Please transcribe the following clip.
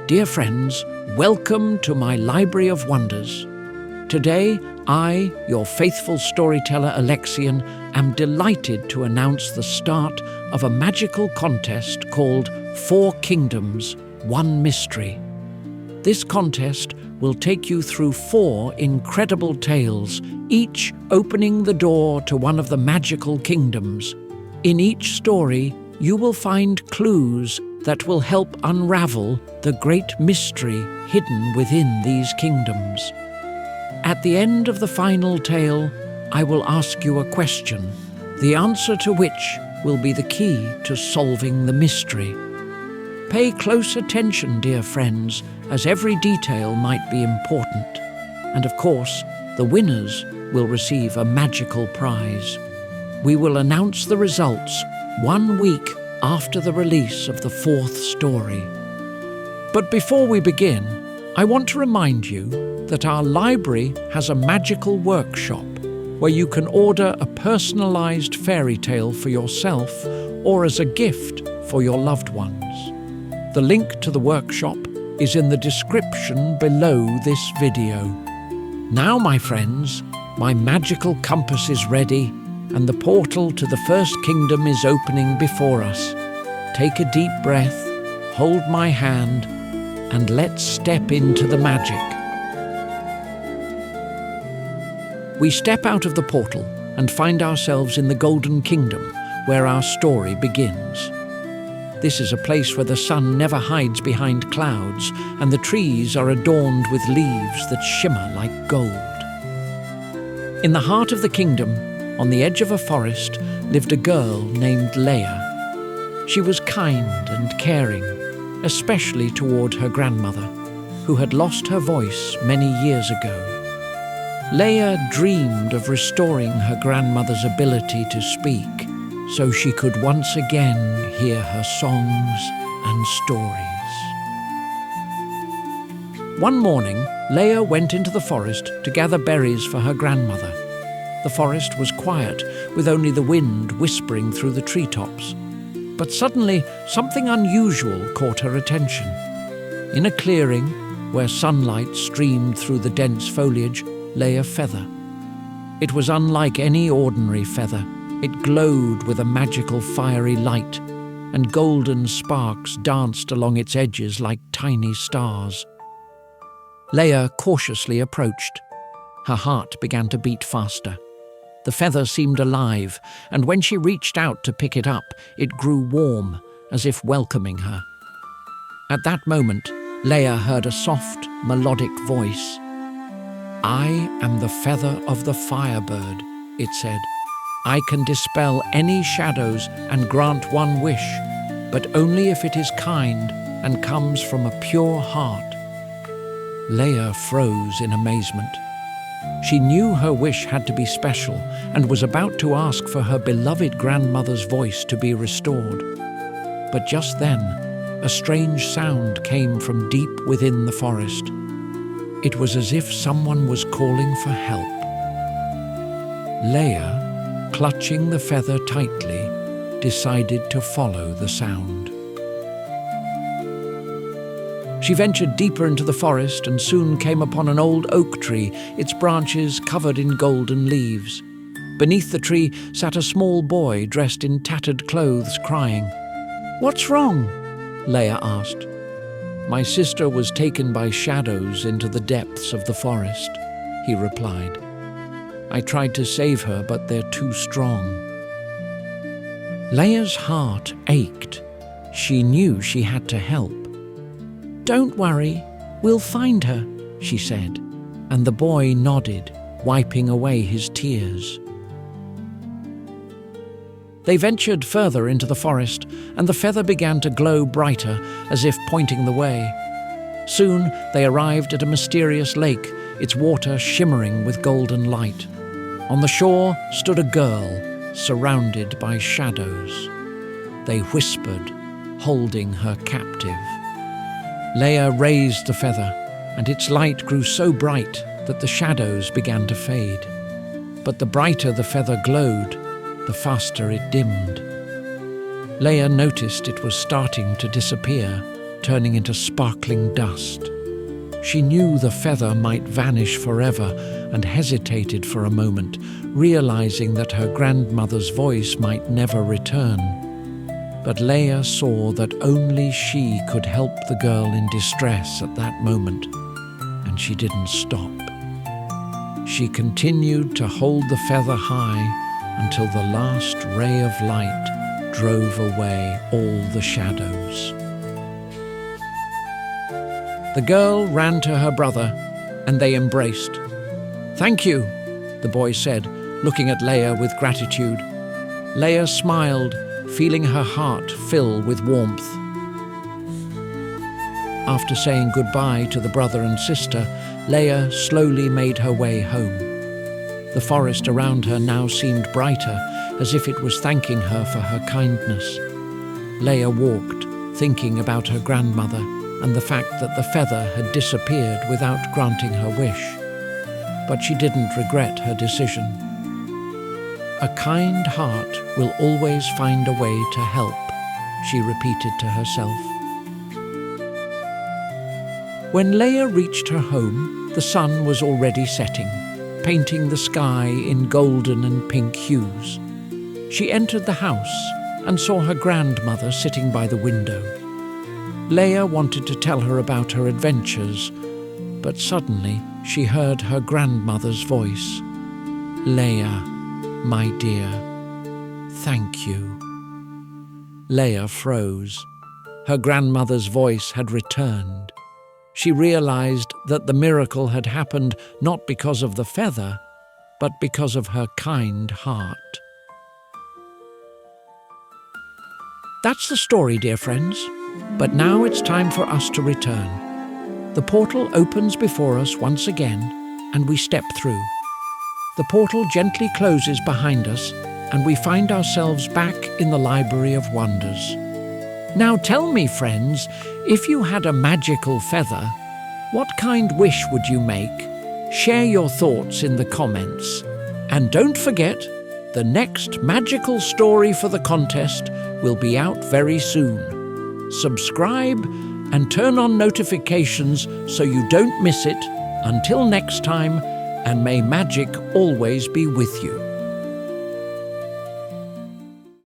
Dear friends, welcome to my Library of Wonders. Today, I, your faithful storyteller Alexian, am delighted to announce the start of a magical contest called 4 Kingdoms, 1 Mystery. This contest will take you through 4 incredible tales, each opening the door to one of the magical kingdoms. In each story, you will find clues that will help unravel the great mystery hidden within these kingdoms. At the end of the final tale, I will ask you a question, the answer to which will be the key to solving the mystery. Pay close attention, dear friends, as every detail might be important. And of course, the winners will receive a magical prize. We will announce the results 1 week after the release of the 4th story. But before we begin, I want to remind you that our library has a magical workshop where you can order a personalized fairy tale for yourself or as a gift for your loved ones. The link to the workshop is in the description below this video. Now, my friends, my magical compass is ready and the portal to the first kingdom is opening before us. Take a deep breath, hold my hand, and let's step into the magic. We step out of the portal and find ourselves in the Golden Kingdom, where our story begins. This is a place where the sun never hides behind clouds, and the trees are adorned with leaves that shimmer like gold. In the heart of the kingdom, on the edge of a forest, lived a girl named Leia. She was kind and caring, especially toward her grandmother, who had lost her voice many years ago. Leia dreamed of restoring her grandmother's ability to speak, so she could once again hear her songs and stories. One morning, Leia went into the forest to gather berries for her grandmother. The forest was quiet, with only the wind whispering through the treetops. But suddenly, something unusual caught her attention. In a clearing, where sunlight streamed through the dense foliage, lay a feather. It was unlike any ordinary feather. It glowed with a magical fiery light, and golden sparks danced along its edges like tiny stars. Leia cautiously approached. Her heart began to beat faster. The feather seemed alive, and when she reached out to pick it up, it grew warm, as if welcoming her. At that moment, Leia heard a soft, melodic voice. "I am the feather of the Firebird," it said. "I can dispel any shadows and grant one wish, but only if it is kind and comes from a pure heart." Leia froze in amazement. She knew her wish had to be special and was about to ask for her beloved grandmother's voice to be restored. But just then, a strange sound came from deep within the forest. It was as if someone was calling for help. Leia, clutching the feather tightly, decided to follow the sound. She ventured deeper into the forest and soon came upon an old oak tree, its branches covered in golden leaves. Beneath the tree sat a small boy dressed in tattered clothes, crying. "What's wrong?" Leia asked. "My sister was taken by shadows into the depths of the forest," he replied. "I tried to save her, but they're too strong." Leia's heart ached. She knew she had to help. "Don't worry, we'll find her," she said, and the boy nodded, wiping away his tears. They ventured further into the forest, and the feather began to glow brighter, as if pointing the way. Soon they arrived at a mysterious lake, its water shimmering with golden light. On the shore stood a girl, surrounded by shadows. They whispered, holding her captive. Leia raised the feather, and its light grew so bright that the shadows began to fade. But the brighter the feather glowed, the faster it dimmed. Leia noticed it was starting to disappear, turning into sparkling dust. She knew the feather might vanish forever and hesitated for a moment, realizing that her grandmother's voice might never return. But Leia saw that only she could help the girl in distress at that moment, and she didn't stop. She continued to hold the feather high until the last ray of light drove away all the shadows. The girl ran to her brother, and they embraced. "Thank you," the boy said, looking at Leia with gratitude. Leia smiled, feeling her heart fill with warmth. After saying goodbye to the brother and sister, Leia slowly made her way home. The forest around her now seemed brighter, as if it was thanking her for her kindness. Leia walked, thinking about her grandmother and the fact that the feather had disappeared without granting her wish. But she didn't regret her decision. A kind heart will always find a way to help, she repeated to herself. When Leia reached her home, the sun was already setting, painting the sky in golden and pink hues. She entered the house and saw her grandmother sitting by the window. Leia wanted to tell her about her adventures, but suddenly she heard her grandmother's voice. "Leia, my dear, thank you." Leia froze. Her grandmother's voice had returned. She realized that the miracle had happened not because of the feather, but because of her kind heart. That's the story, dear friends. But now it's time for us to return. The portal opens before us once again, and we step through. The portal gently closes behind us, and we find ourselves back in the Library of Wonders. Now tell me, friends, if you had a magical feather, what kind wish would you make? Share your thoughts in the comments. And don't forget, the next magical story for the contest will be out very soon. Subscribe and turn on notifications so you don't miss it. Until next time, and may magic always be with you.